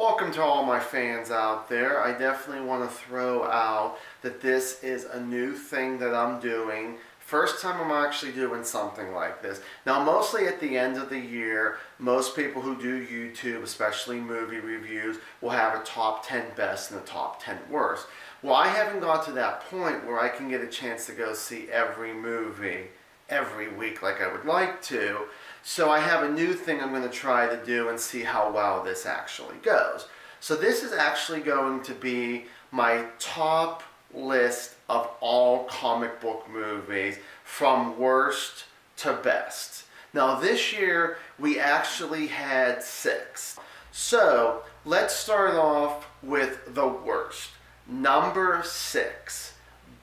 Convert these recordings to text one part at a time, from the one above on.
Welcome to all my fans out there. I definitely want to throw out that this is a new thing that I'm doing. First time I'm actually doing something like this. Now, mostly at the end of the year, most people who do YouTube, especially movie reviews, will have a top 10 best and a top 10 worst. Well, I haven't got to that point where I can get a chance to go see every movie every week like I would like to. So I have a new thing I'm going to try to do and see how well this actually goes. So this is actually going to be my top list of all comic book movies from worst to best. Now this year we actually had 6. So let's start off with the worst. Number 6,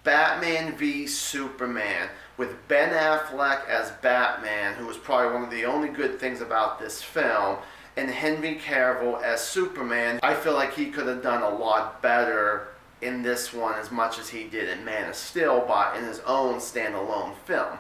Batman v Superman, with Ben Affleck as Batman, who was probably one of the only good things about this film, and Henry Cavill as Superman. I feel like he could have done a lot better in this one as much as he did in Man of Steel, but in his own standalone film.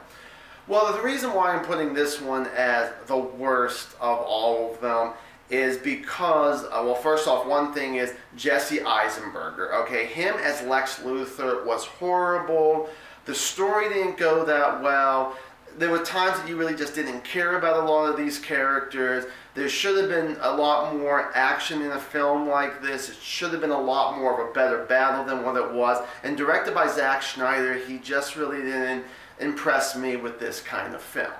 Well, the reason why I'm putting this one as the worst of all of them is because, well, first off, one thing is Jesse Eisenberger. Okay, him as Lex Luthor was horrible. The story didn't go that well. There were times that you really just didn't care about a lot of these characters. There should have been a lot more action in a film like this. It should have been a lot more of a better battle than what it was. And directed by Zack Snyder, he just really didn't impress me with this kind of film.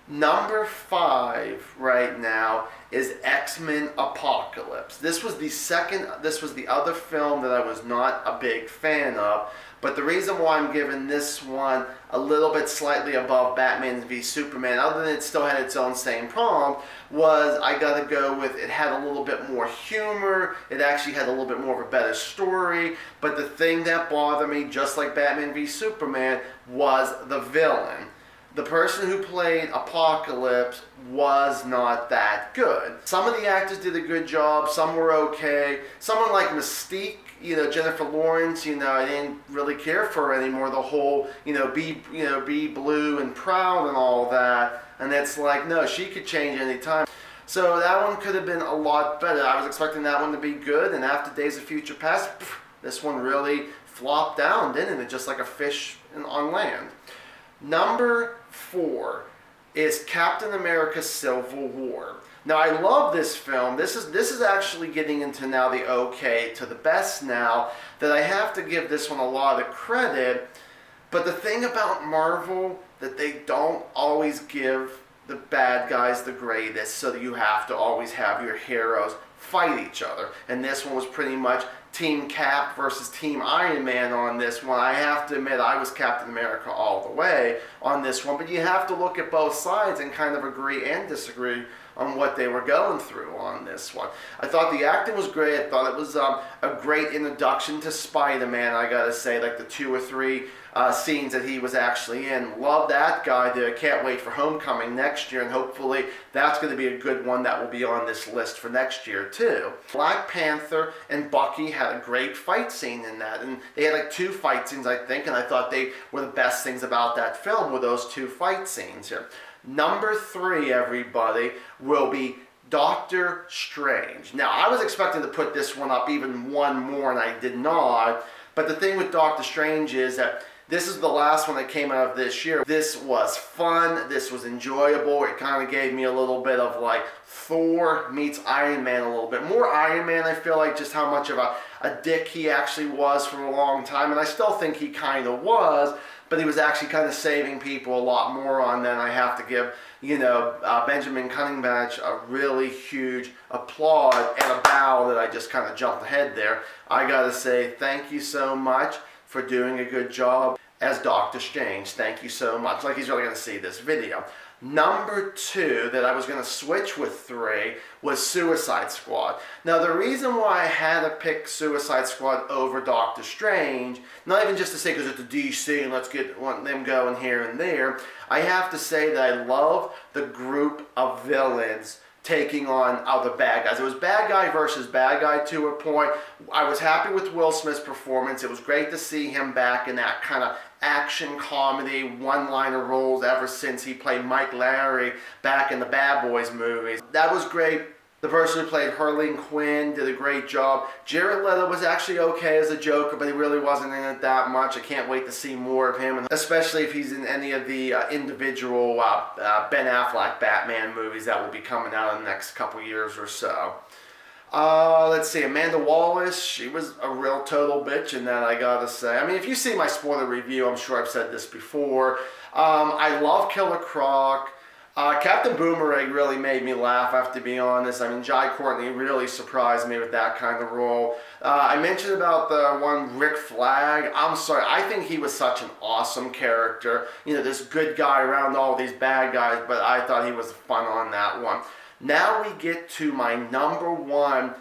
Number 5 right now is XMen Apocalypse. This was the other film that I was not a big fan of, but the reason why I'm giving this one a little bit slightly above Batman v Superman, other than it still had its own same problem, was I gotta go with it had a little bit more humor. It actually had a little bit more of a better story, but the thing that bothered me, just like Batman v Superman, was the villain. The person who played Apocalypse was not that good. Some of the actors did a good job, some were okay. Someone like Mystique, Jennifer Lawrence, I didn't really care for her anymore. The whole, be blue and proud and all that. And it's like, no, she could change any time. So that one could have been a lot better. I was expecting that one to be good, and after Days of Future Past, this one really flopped down, didn't it? Just like a fish on land. Number 4 is Captain America Civil War. Now, I love this film. This is actually getting into now the okay to the best now, that I have to give this one a lot of credit. But the thing about Marvel, that they don't always give the bad guys the greatest, so that you have to always have your heroes fight each other. And this one was pretty much Team Cap versus Team Iron Man on this one. I have to admit, I was Captain America all the way on this one, but you have to look at both sides and kind of agree and disagree on what they were going through on this one. I thought the acting was great. I thought it was a great introduction to Spider-Man, I gotta say, like the 2 or 3 scenes that he was actually in. Love that guy there. Can't wait for Homecoming next year, and hopefully that's going to be a good one that will be on this list for next year too. Black Panther and Bucky had a great fight scene in that, and they had like 2 fight scenes, I think, and I thought they were the best things about that film, were those 2 fight scenes here. Number 3, everybody, will be Doctor Strange. Now, I was expecting to put this one up even one more, and I did not. But the thing with Doctor Strange is that this is the last one that came out of this year. This was fun. This was enjoyable. It kind of gave me a little bit of like Thor meets Iron Man a little bit. More Iron Man, I feel like, just how much of a dick he actually was for a long time. And I still think he kind of was, but he was actually kind of saving people a lot more on than I have to give, Benjamin Cumberbatch a really huge applaud and a bow that I just kind of jumped ahead there. I gotta say thank you so much for doing a good job as Doctor Strange. Thank you so much. Like he's really gonna see this video. Number 2 that I was going to switch with 3 was Suicide Squad. Now, the reason why I had to pick Suicide Squad over Doctor Strange, not even just to say because it's a DC and let's get them going here and there, I have to say that I love the group of villains taking on other bad guys. It was bad guy versus bad guy to a point. I was happy with Will Smith's performance. It was great to see him back in that kind of action comedy, one-liner roles ever since he played Mike Larry back in the Bad Boys movies. That was great. The person who played Harleen Quinn did a great job. Jared Leto was actually okay as a Joker, but he really wasn't in it that much. I can't wait to see more of him, especially if he's in any of the individual Ben Affleck Batman movies that will be coming out in the next couple years or so. Let's see, Amanda Wallace, she was a real total bitch in that, I gotta say. I mean, if you see my spoiler review, I'm sure I've said this before. I love Killer Croc. Captain Boomerang really made me laugh, I have to be honest. I mean, Jai Courtney really surprised me with that kind of role. I mentioned about the one Rick Flag. I'm sorry, I think he was such an awesome character. You know, this good guy around all these bad guys, but I thought he was fun on that one. Now we get to my number one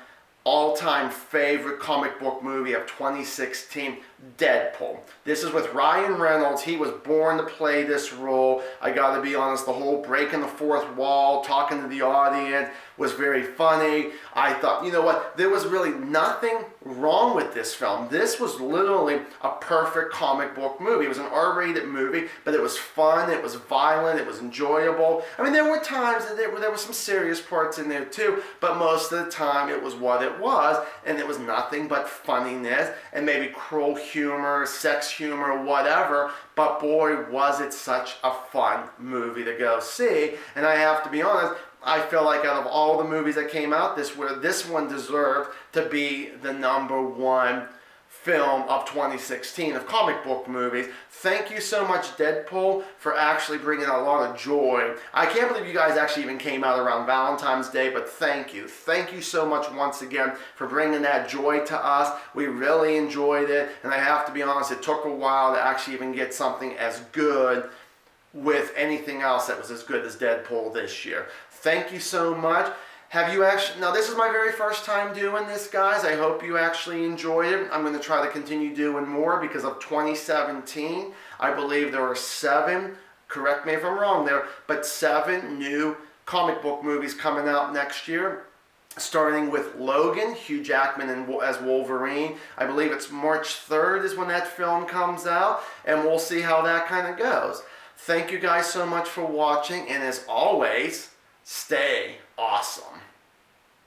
all-time favorite comic book movie of 2016, Deadpool. This is with Ryan Reynolds. He was born to play this role. I gotta be honest, the whole breaking the fourth wall, talking to the audience was very funny. I thought, you know what, there was really nothing wrong with this film. This was literally a perfect comic book movie. It was an R-rated movie, but it was fun, it was violent, it was enjoyable. I mean, there were times that there were some serious parts in there too, but most of the time it was what it was, and it was nothing but funniness and maybe cruel humor, sex humor, whatever. But boy, was it such a fun movie to go see. And I have to be honest, I feel like out of all the movies that came out this one deserved to be the number one film of 2016 of comic book movies. Thank you so much, Deadpool, for actually bringing a lot of joy. I can't believe you guys actually even came out around Valentine's Day, but thank you. Thank you so much once again for bringing that joy to us. We really enjoyed it, and I have to be honest, it took a while to actually even get something as good with anything else that was as good as Deadpool this year. Thank you so much. Have you actually, now this is my very first time doing this, guys. I hope you actually enjoyed it. I'm going to try to continue doing more because of 2017. I believe there are 7, correct me if I'm wrong there, but 7 new comic book movies coming out next year. Starting with Logan, Hugh Jackman as Wolverine. I believe it's March 3rd is when that film comes out, and we'll see how that kind of goes. Thank you guys so much for watching, and as always, stay awesome.